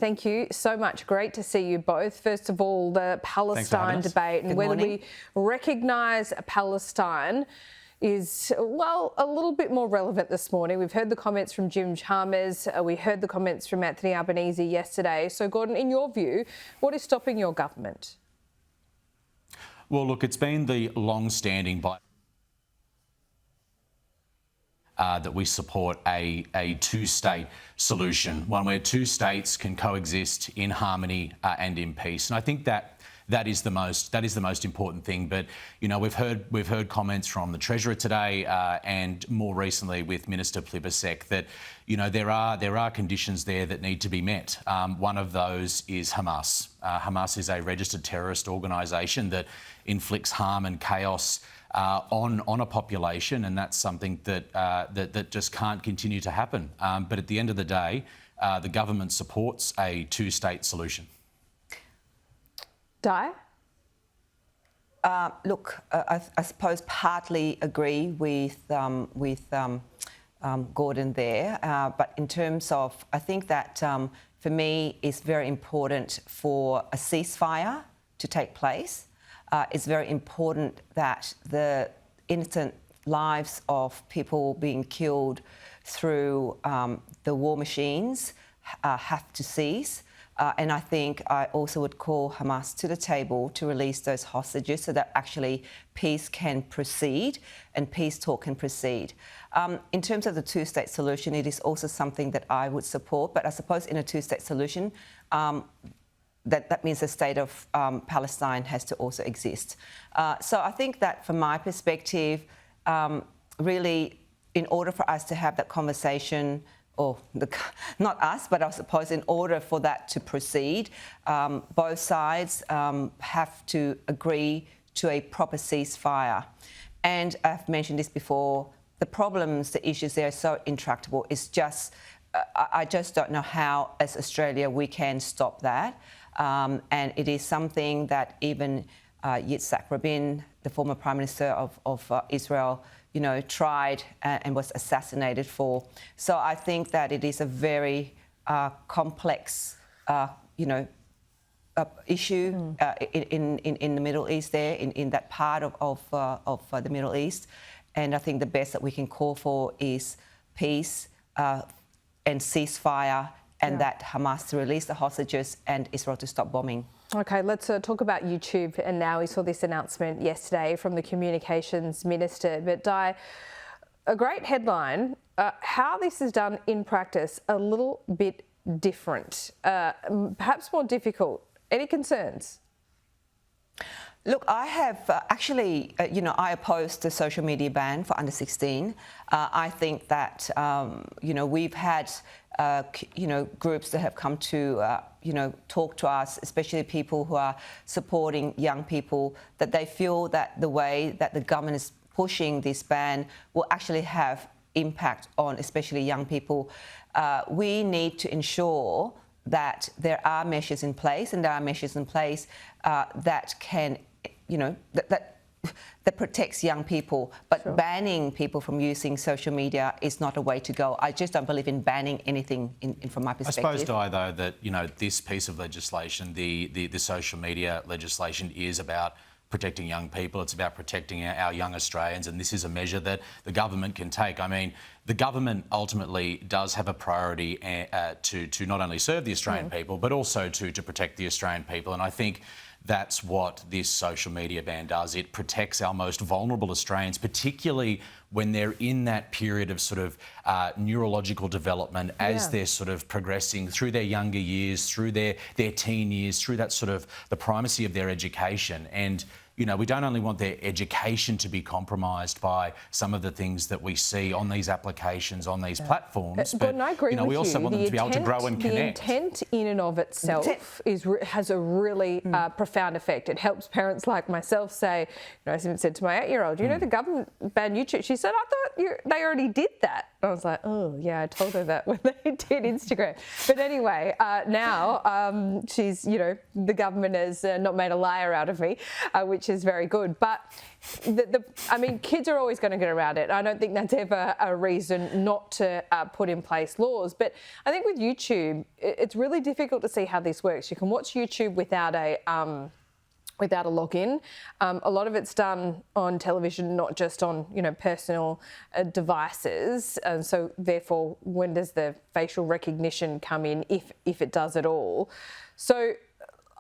Thank you so much. Great to see you both. First of all, the Palestine debate and whether we recognise Palestine is, well, a little bit more relevant this morning. We've heard the comments from Jim Chalmers. We heard the comments from Anthony Albanese yesterday. So, Gordon, in your view, what is stopping your government? Well, look, it's been the long-standing that we support a two-state solution, one where two states can coexist in harmony and in peace. And I think that is the most important thing. But you know, we've heard comments from the Treasurer today and more recently with Minister Plibersek that you know there are conditions there that need to be met. One of those is Hamas. Hamas is a registered terrorist organisation that inflicts harm and chaos on a population, and that's something that just can't continue to happen. But at the end of the day, the government supports a two-state solution. Di? Look, I suppose partly agree with Gordon there, but in terms of, I think that for me it's very important for a ceasefire to take place. It's very important that the innocent lives of people being killed through the war machines have to cease. And I think I also would call Hamas to the table to release those hostages so that actually peace can proceed and peace talk can proceed. In terms of the two-state solution, it is also something that I would support. But I suppose in a two-state solution, that means the state of Palestine has to also exist. So I think that from my perspective, really, in order for us to have that conversation, or not us, but I suppose in order for that to proceed, both sides have to agree to a proper ceasefire. And I've mentioned this before, the problems, the issues there are so intractable. It's just, I just don't know how, as Australia, we can stop that. And it is something that even Yitzhak Rabin, the former Prime Minister of Israel, you know, tried and was assassinated for. So I think that it is a very complex, you know, issue in the Middle East there, in that part of the Middle East. And I think the best that we can call for is peace and ceasefire, and that Hamas to release the hostages and Israel to stop bombing. OK, let's talk about YouTube. And now we saw this announcement yesterday from the Communications Minister. But Di, a great headline. How this is done in practice, a little bit different, perhaps more difficult. Any concerns? Look, I have actually, you know, I opposed the social media ban for under 16. I think that, you know, we've had, you know, groups that have come to, you know, talk to us, especially people who are supporting young people, that they feel that the way that the government is pushing this ban will actually have impact on especially young people. We need to ensure that there are measures in place, and there are measures in place that can, you know, that protects young people. But sure, banning people from using social media is not a way to go. I just don't believe in banning anything from my perspective. I suppose, Di, though, that, you know, this piece of legislation, the social media legislation, is about protecting young people. It's about protecting our young Australians, and this is a measure that the government can take. I mean, the government ultimately does have a priority to not only serve the Australian people, but also to protect the Australian people. And I think that's what this social media ban does. It protects our most vulnerable Australians, particularly when they're in that period of sort of neurological development as they're sort of progressing through their younger years, through their teen years, through that sort of the primacy of their education. And you know, we don't only want their education to be compromised by some of the things that we see on these applications, on these platforms, but you know, we also want them to be able to grow and connect. The intent in and of itself has a really profound effect. It helps parents like myself say, you know, I said to my 8-year-old, you know, the government banned YouTube. She said, I thought they already did that. I was like, oh, yeah, I told her that when they did Instagram. But anyway, now she's, the government has not made a liar out of me, which is very good. But, kids are always going to get around it. I don't think that's ever a reason not to put in place laws. But I think with YouTube, it's really difficult to see how this works. You can watch YouTube without a login. A lot of it's done on television, not just on, personal devices. And so therefore, when does the facial recognition come in, if it does at all? So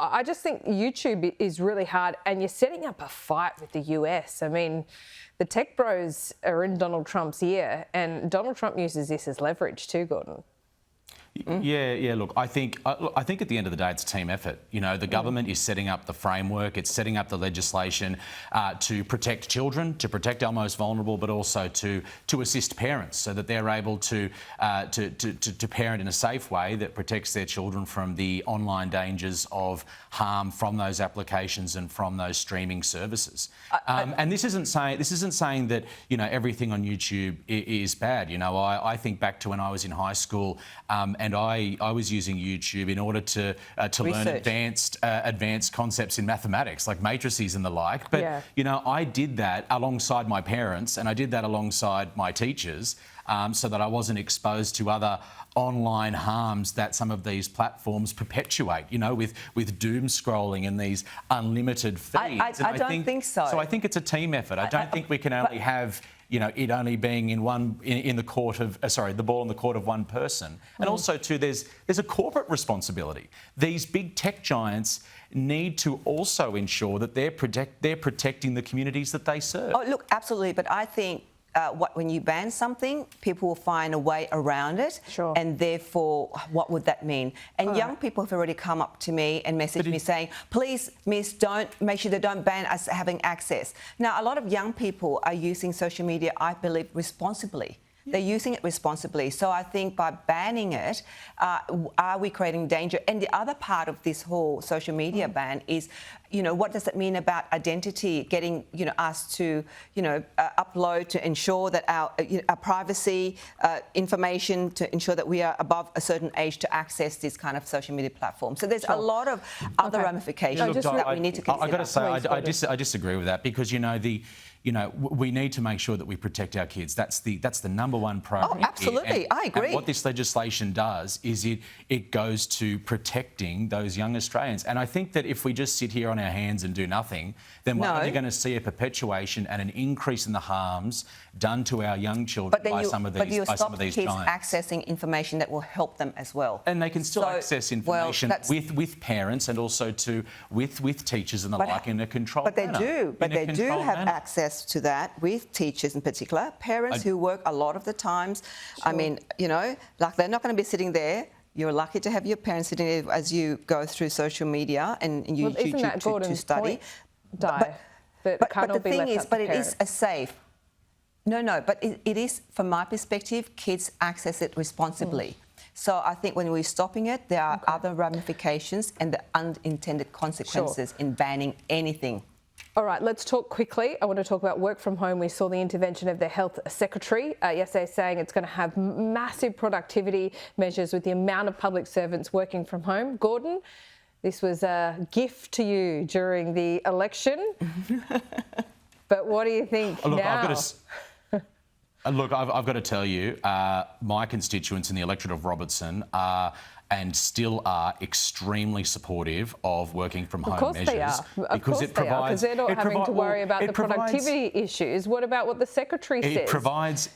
I just think YouTube is really hard, and you're setting up a fight with the US. I mean, the tech bros are in Donald Trump's ear, and Donald Trump uses this as leverage too, Gordon. Yeah. Look, I think at the end of the day, it's a team effort. The government is setting up the framework. It's setting up the legislation to protect children, to protect our most vulnerable, but also to assist parents so that they're able to parent in a safe way that protects their children from the online dangers of harm from those applications and from those streaming services. And this isn't saying that everything on YouTube is bad. I think back to when I was in high school. And I was using YouTube in order to learn advanced concepts in mathematics, like matrices and the like. But, I did that alongside my parents, and I did that alongside my teachers, so that I wasn't exposed to other online harms that some of these platforms perpetuate, with doom scrolling and these unlimited feeds. I don't think so. So I think it's a team effort. I don't think we can only have it only being in the court of the ball in the court of one person. And also too, there's a corporate responsibility. These big tech giants need to also ensure that they're protecting the communities that they serve. Oh, look, absolutely. But I think when you ban something, people will find a way around it. Sure. And therefore, what would that mean? And young people have already come up to me and messaged me saying, please, miss, make sure they don't ban us having access. Now, a lot of young people are using social media, I believe, responsibly. They're using it responsibly. So I think by banning it, are we creating danger? And the other part of this whole social media ban is, what does it mean about identity, getting, us to, upload to ensure that our privacy information, to ensure that we are above a certain age to access this kind of social media platform. So there's a lot of other ramifications that we need to consider. I've got to say, I disagree with that because, we need to make sure that we protect our kids. That's the number one priority. Oh, absolutely. I agree. And what this legislation does is it goes to protecting those young Australians. And I think that if we just sit here on our hands and do nothing, then we're only going to see a perpetuation and an increase in the harms done to our young children by some of these giants. But you stop kids accessing information that will help them as well. And they can still access information with parents and also with teachers and the like in a controlled manner. But they do have access to that with teachers in particular, parents who work a lot of the times. Sure. I mean, they're not going to be sitting there. You're lucky to have your parents sitting there as you go through social media and you YouTube to study. But the thing is, it is a safe. No, but it is, from my perspective, kids access it responsibly. So I think when we're stopping it, there are other ramifications and the unintended consequences in banning anything. All right, let's talk quickly. I want to talk about work from home. We saw the intervention of the Health Secretary yesterday saying it's going to have massive productivity measures with the amount of public servants working from home. Gordon, this was a gift to you during the election. But what do you think now? Look, I've got to tell you, my constituents in the electorate of Robertson are and still are extremely supportive of working from home measures. Of course they are, because they're not having to worry about the productivity issues. What about what the Secretary says?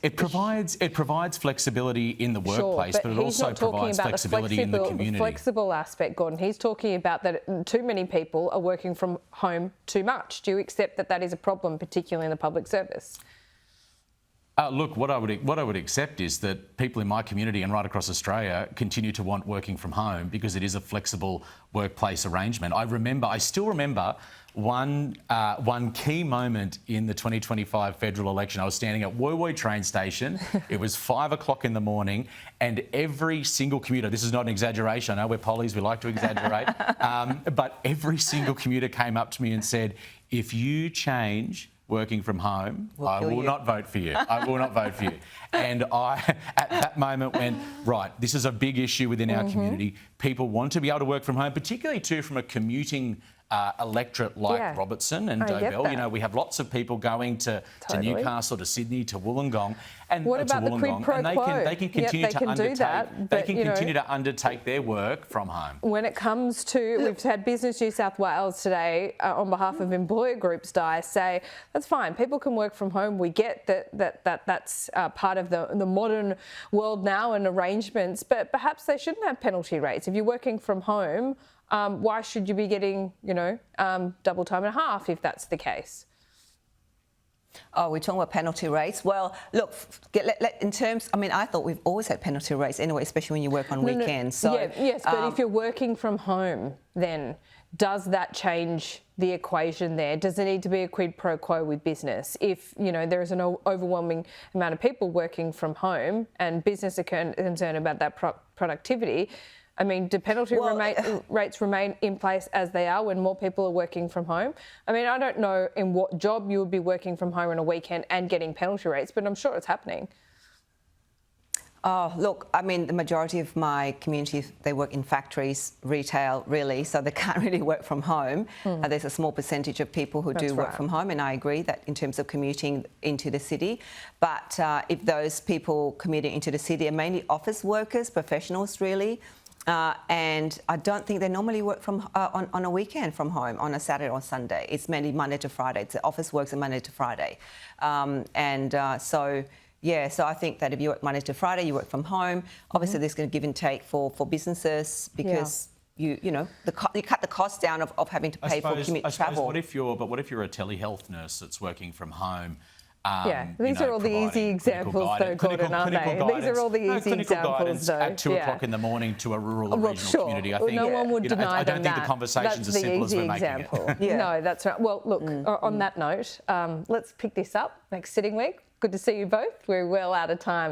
It provides flexibility in the workplace, but it also provides flexibility in the community. Flexible aspect, Gordon. He's talking about that too many people are working from home too much. Do you accept that that is a problem, particularly in the public service? Look, what I would accept is that people in my community and right across Australia continue to want working from home because it is a flexible workplace arrangement. I still remember one key moment in the 2025 federal election. I was standing at Woy Woy train station. It was 5 o'clock in the morning, and every single commuter, this is not an exaggeration, I know we're pollies, we like to exaggerate, but every single commuter came up to me and said, if you change working from home, I will you. not vote for you. I will not vote for you. And I, at that moment, went, right, this is a big issue within our community. People want to be able to work from home, particularly too from a commuting electorate like Robertson and Dobell. You know, we have lots of people going to Newcastle, to Sydney, to Wollongong, and what about the quid pro quo? And they can continue to undertake. They can continue to undertake their work from home. When it comes to, we've had Business New South Wales today, on behalf of employer groups, say that's fine. People can work from home. We get that's part of the modern world now and arrangements, but perhaps they shouldn't have penalty rates. If you're working from home, why should you be getting, double time and a half if that's the case? Oh, we're talking about penalty rates. Well, look, in terms, I mean, I thought we've always had penalty rates anyway, especially when you work on weekends. So, yes, but if you're working from home, then does that change the equation there? Does there need to be a quid pro quo with business? If, there is an overwhelming amount of people working from home and business are concerned about that productivity, I mean, do penalty rates remain in place as they are when more people are working from home? I mean, I don't know in what job you would be working from home on a weekend and getting penalty rates, but I'm sure it's happening. Oh, look, I mean, the majority of my community, they work in factories, retail, really, so they can't really work from home. There's a small percentage of people who do work from home, and I agree that in terms of commuting into the city. But if those people commuting into the city are mainly office workers, professionals, really, and I don't think they normally work from on a weekend from home, on a Saturday or Sunday. It's mainly Monday to Friday. It's the office works on Monday to Friday. So I think that if you work Monday to Friday, you work from home. Obviously, there's going to give and take for businesses because you cut the cost down of having to pay for commute travel. What if you're a telehealth nurse that's working from home? These are all the easy examples, though, Gordon, aren't they? These are all the easy examples, though. At 2 o'clock in the morning to a rural or regional community. I think no one would deny I don't think the conversation's as simple as we're making it. No, that's right. Well, look, on that note, let's pick this up next sitting week. Good to see you both. We're well out of time.